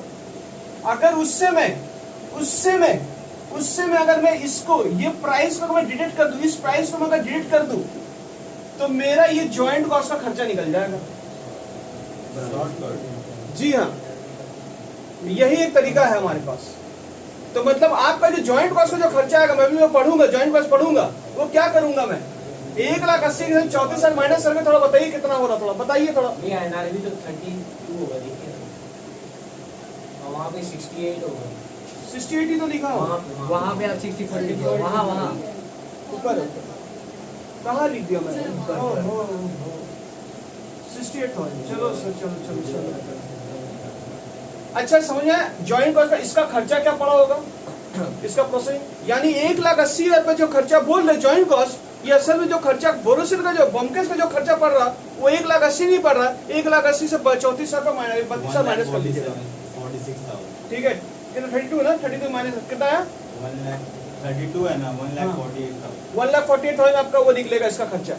अगर उससे मैं अगर मैं इसको, ये प्राइस को मैं डिडक्ट कर दूं, इस प्राइस को मैं अगर डिडक्ट कर दूं तो मेरा ये जॉइंट कॉस्ट का खर्चा निकल जाएगा। जी हाँ, यही एक तरीका है हमारे पास। तो मतलब आपका जो जॉइंट कॉस्ट का जो खर्चा आएगा, मैं भी पढ़ूंगा, जॉइंट कॉस्ट पढ़ूंगा, वो क्या करूंगा मैं? 1,80,000 34 माइनस करके थोड़ा बताइए कितना हो रहा, थोड़ा बताइए थोड़ा। ये एनआरबी तो 32 होगा, देखिए। और वहाँ पे 68 होगा। 68 ही तो लिखा है वहाँ पे आप 64 वहाँ ऊपर कहाँ लिख दिया मैंने? 68,000। चलो सर, चलो। अच्छा समझ आया? जॉइंट कॉस्ट का इसका खर्चा क्या पड़ा होगा? इसका प्रोसेसिंग, यानी 1,80,000 जो खर्चा बोल रहे जॉइंट कॉस्ट, ये असल में जो खर्चा बोरोसिल का, जो बमकेस का जो खर्चा पड़ रहा, वो 1,80,000 नहीं पड़ रहा। 1,80,000 से 34,000 माइनस कर लीजिएगा। 46,000। ठीक है, 32 है ना, 32 माइनस कितना है? 1,32 है ना, 1,48,000। 1,48,000 आपका वो निकलेगा इसका खर्चा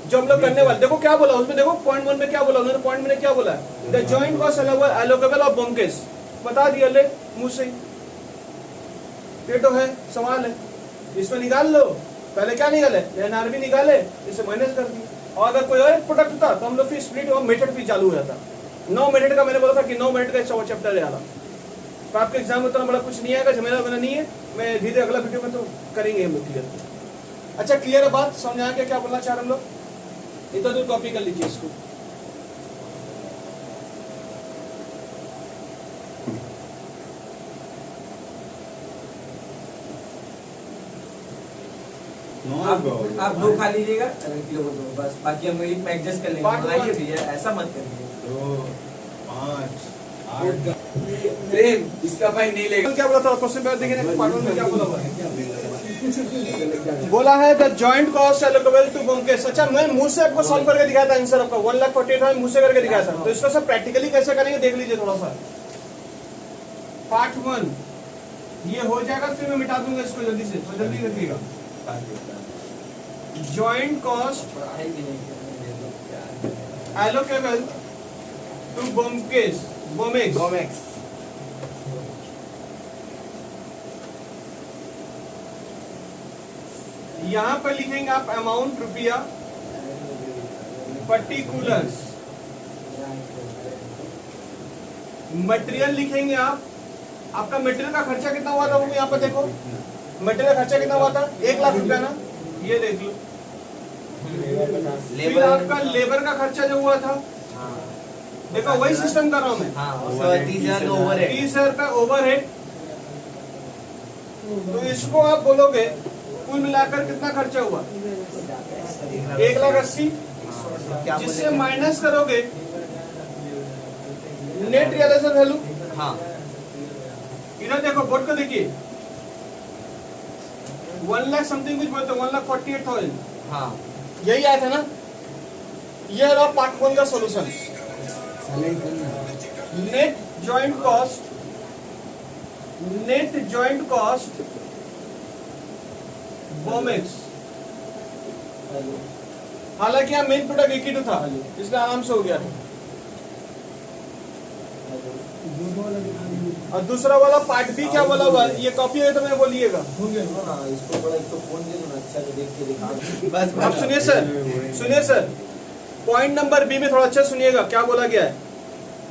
जो हम लोग करने वाले। देखो क्या बोला उसमें, देखो पॉइंट 1 में क्या बोला उन्होंने, पॉइंट में क्या बोला? The joint cost allocable of Bomex. बता दिया ले मुंह से, ये तो है सवाल है, इसमें निकाल लो। पहले क्या निकाले? एनआरबी निकाले, इसे माइनस कर दिया। और अगर कोई और एक प्रोडक्ट था तो हम लोग फिर स्प्लिट और मेथड भी चालू हो जाता। 9 मिनट का मैंने बोला था कि 9 मिनट का चैप्टर है। तो आपके एग्जाम में उतना बड़ा कुछ नहीं आएगा, झमेला वाला नहीं है। मैं धीरे अगला वीडियो में तो करेंगे हम लोग क्लियर। अच्छा क्लियर है बात? समझ आ गया क्या बोलना चाह रहे हम लोग? इतना दूर कॉपी कर लीजिए इसको। आप 2 खा लीजिएगा, अगर किलो को 2 बस, बाकी हम एक में एडजस्ट कर लेंगे। आइए भैया, ऐसा मत करिए। 2, 5, 8। प्रेम इसका भाई नहीं लेगा। क्या बोला था क्वेश्चन पेपर देखिए, पार्ट 1 में क्या बोला हुआ बोला है the joint cost allocable to Bomex. अच्छा मैं मुंह से आपको सॉल्व करके दिखाया था आंसर आपका 1,48,000 मुंह से करके दिखाया था। तो इसको सब प्रैक्टिकली कैसे करेंगे देख लीजिए थोड़ा सा। पार्ट 1 ये हो जाएगा, फिर मैं मिटा दूंगा इसको जल्दी से, तो जल्दी रखिएगा। Joint cost allocable to Bomex, Bomex. यहां पर लिखेंगे आप अमाउंट रुपया, पर्टिकुलर्स, मटेरियल लिखेंगे आप। आपका मटेरियल का खर्चा कितना हुआ था वो यहाँ पर देखो, मटेरियल का खर्चा कितना हुआ था? 1,00,000 रुपया ना, ये देख लो। फिर आपका लेबर का खर्चा जो हुआ था, देखो वही सिस्टम कर रहा हूं मैं। 30,000 रुपया ओवरहेड। तो इसको आप बोलोगे कुल मिलाकर कितना खर्चा हुआ? 1,80,000, जिससे माइनस करोगे नेट रियलाइजेशन वैल्यू। हाँ, इधर देखो बोर्ड को देखिए, 1,00,000 समथिंग कुछ बोलते, 1,48,000। हाँ, यही आया था ना। ये रहा पार्ट 1 का सॉल्यूशन। Net joint cost net joint cost Bomex. हालांकि यहाँ मेन प्रोडक्ट एक ही तो था, इसलिए आराम से हो गया था। और दूसरा वाला पार्ट बी क्या बोला हुआ है, ये कॉपी है तो मैं बोलिएगा। इसको बड़ा एक तो फोन दे दो ना, अच्छा से देख के दिखा। बस अब सुनिए सर, सुनिए सर, पॉइंट नंबर बी में थोड़ा अच्छा सुनिएगा क्या बोला गया है।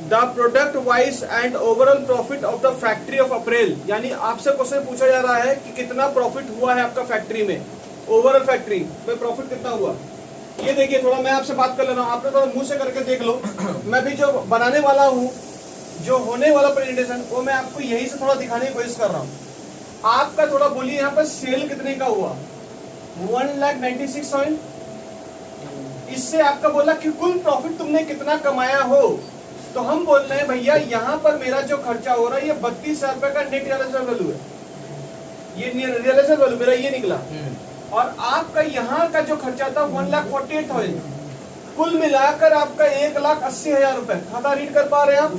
The product wise and overall profit of the factory of April, यानी आपसे क्वेश्चन पूछा जा रहा है कि कितना प्रॉफिट हुआ है आपका फैक्ट्री में, ओवरऑल फैक्ट्री में प्रॉफिट कितना हुआ। ये देखिए, थोड़ा मैं आपसे बात कर ले रहा हूँ, आपने थोड़ा मुंह से करके देख लो। मैं भी जो बनाने वाला हूँ, जो होने वाला प्रेजेंटेशन, वो मैं आपको यही से थोड़ा दिखाने की कोशिश कर रहा हूँ। आपका थोड़ा बोलिए यहाँ पर सेल कितने का हुआ, 1,96,000। इससे आपका बोला कि कुल प्रॉफिट तुमने कितना कमाया हो, तो हम बोल रहे हैं भैया यहाँ पर मेरा जो खर्चा हो रहा है ये 32,000 रुपए का नेट रियलाइजेबल वैल्यू है, ये रियलाइजेबल वैल्यू मेरा ये निकला। और आपका यहाँ का जो खर्चा था 1,48,000, कुल मिलाकर आपका 1,80,000 रुपए। खाता रीड कर पा रहे हैं आप,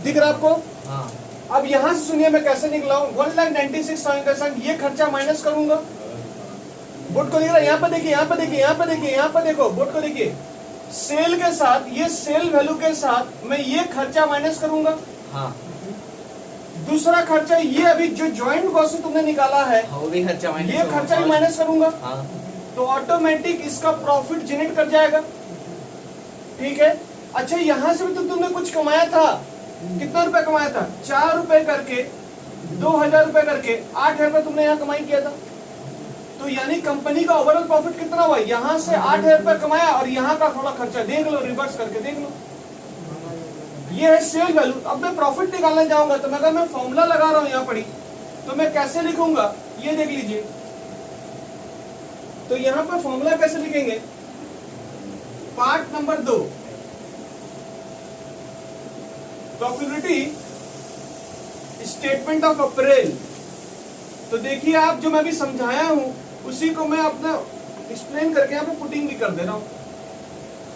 दिख रहा आपको? हाँ। अब यहाँ से सुनिए मैं कैसे निकला हूँ। 1,96,000 के संग ये खर्चा माइनस करूंगा। बोर्ड को दिख रहा है, यहाँ पर देखिए, यहाँ पर देखिए, यहाँ पर देखिए, यहाँ पर देखो, बोर्ड को देखिए। सेल के साथ, ये सेल वैल्यू के साथ मैं ये खर्चा माइनस करूंगा। हाँ। दूसरा खर्चा ये अभी जो ज्वाइंट कॉस्ट तुमने निकाला है, वो भी खर्चा माइनस, ये खर्चा भी माइनस करूंगा। हाँ। तो ऑटोमेटिक इसका प्रॉफिट जनरेट कर जाएगा। ठीक है। अच्छा, यहां से भी तो तुमने कुछ कमाया था, कितना रुपए कमाया था? 4 रुपए करके, 2,000 रुपए करके 8,000 रुपए तुमने यहाँ कमाई किया था। तो यानी कंपनी का ओवरऑल प्रॉफिट कितना हुआ? यहाँ से 8,000 रुपए कमाया और यहाँ का थोड़ा खर्चा देख लो, रिवर्स करके देख लो। ये है सेल वैल्यू। अब मैं प्रॉफिट निकालने जाऊंगा तो अगर मैं फॉर्मूला लगा रहा हूं यहाँ पड़ी, तो मैं कैसे लिखूंगा ये देख लीजिए। तो यहाँ पर फॉर्मूला कैसे लिखेंगे? Part number 2, profitability statement of April. तो देखिए आप, जो मैं भी समझाया हूं उसी को मैं अपना एक्सप्लेन करके यहाँ पे पुटिंग भी कर दे रहा हूं।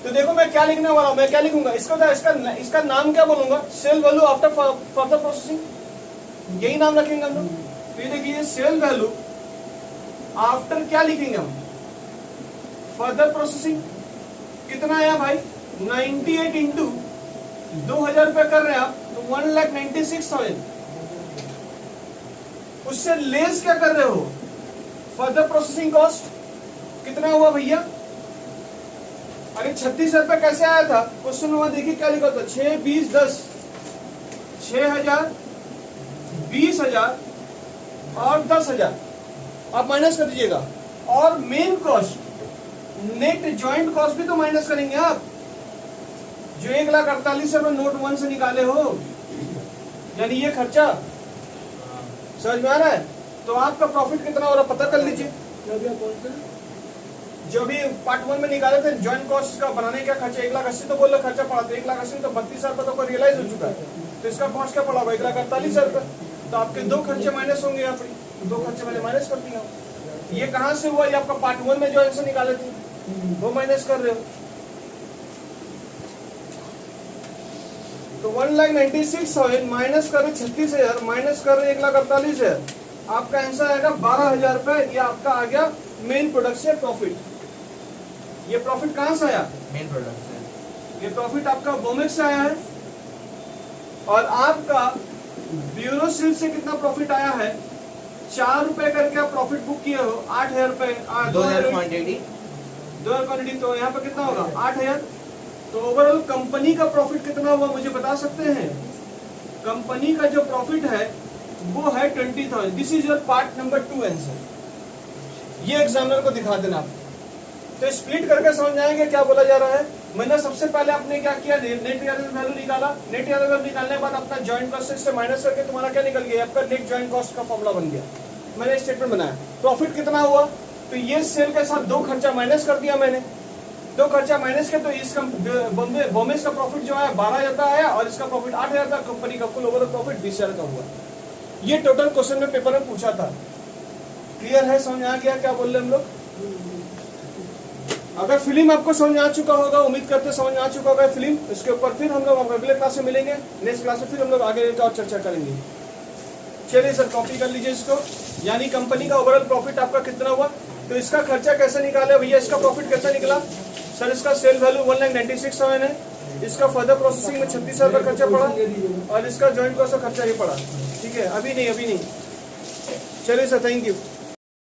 तो देखो मैं क्या लिखने वाला हूं, मैं क्या लिखूंगा, इसका नाम क्या बोलूंगा? Sell value after further processing, यही नाम रखेंगे हम लोग। तो ये देखिए, सेल वैल्यू आफ्टर क्या लिखेंगे हम? Further processing. कितना आया भाई? 98 इंटू 2,000 रुपए कर रहे हैं आप, तो 1,96,000। उससे लेस क्या कर रहे हो? फर्दर प्रोसेसिंग कॉस्ट कितना हुआ भैया? अरे 36,000 रुपए कैसे आया था? क्वेश्चन नंबर देखिए क्या लिखा था, 6, 20, 10, 6,000, 20,000 और 10,000। आप माइनस कर दीजिएगा। और main cost, net joint cost भी तो माइनस करेंगे आप, जो 1,48,000 नोट 1 से निकाले हो, यानी ये खर्चा। समझ में आ रहा है? तो आपका प्रॉफिट कितना हो रहा है पता कर लीजिए। जो भी पार्ट 1 में निकाले थे जॉइंट कॉस्ट का बनाने का खर्चा 1,80,000 तो बोल रहे खर्चा पड़ा था, 1,80,000 तो 32,000 रुपए तो रियलाइज हो चुका है। तो इसका कॉस्ट क्या पड़ा? 1,48,000 रुपए। तो आपके 2 खर्चे माइनस होंगे यहाँ पे, 2 खर्चे मैंने माइनस कर दिया। ये कहाँ से हुआ? ये आपका पार्ट 1 में जो आंसर निकाले थे वो माइनस कर रहे हो। तो 1,96,000 माइनस कर 36,000 माइनस कर 1,48,000, आपका आंसर आएगा 12,000 रुपए। ये आपका आ गया मेन प्रोडक्ट से प्रॉफिट। ये प्रॉफिट कहां से आया? मेन प्रोडक्ट से। ये प्रॉफिट आपका बोमेक्स से आया है। और आपका ब्यूरो सिल्क से कितना प्रॉफिट आया है? 4 रुपए करके आप प्रॉफिट बुक किए हो, 8,000 रुपए, 2,000 क्वांटिटी, 2,000 क्वांटिटी, तो यहाँ पर कितना होगा? 8,000। तो ओवरऑल कंपनी का प्रॉफिट कितना हुआ मुझे बता सकते हैं? कंपनी का जो प्रॉफिट है वो है 20,000। This is your part number 2 answer. ये एग्जामिनर को दिखा देना आप। तो स्प्लिट करके समझ जाएंगे क्या बोला जा रहा है। मैंने सबसे पहले आपने क्या किया? नेट रियलाइजेबल वैल्यू निकाला। नेट रियलाइजेबल वैल्यू निकालने के बाद अपना जॉइंट कॉस्ट से माइनस करके तुम्हारा क्या निकल गया? आपका नेट जॉइंट कॉस्ट का फॉर्मूला बन गया। मैंने स्टेटमेंट बनाया। प्रॉफिट कितना हुआ? तो ये सेल के साथ 2 खर्चा माइनस कर दिया मैंने। 2 खर्चा माइनस के, तो इसका बोमेक्स का प्रॉफिट जो है 12,000 का आया और इसका प्रॉफिट 8,000 का। कंपनी का कुल ओवरऑल प्रॉफिट 20,000 का हुआ। ये टोटल क्वेश्चन में पेपर में पूछा था। क्लियर है? समझ आ गया क्या बोल रहे हम लोग? अगर फिल्म आपको समझ आ चुका होगा, उम्मीद करते समझ आ चुका होगा फिल्म, इसके ऊपर फिर हम लोग अगले क्लास में मिलेंगे। नेक्स्ट क्लास में फिर हम लोग आगे और चर्चा करेंगे। चलिए सर कॉपी कर लीजिए इसको। यानी कंपनी का ओवरऑल प्रॉफिट आपका कितना हुआ, तो इसका खर्चा कैसे निकाले भैया, इसका प्रॉफिट कैसे निकला सर, इसका सेल वैल्यू 1,96,700 है, इसका फर्दर प्रोसेसिंग में 36,000 का खर्चा पड़ा और इसका जॉइंट कॉस्ट का खर्चा ही पड़ा। ठीक है, अभी नहीं। चलिए सर, थैंक यू।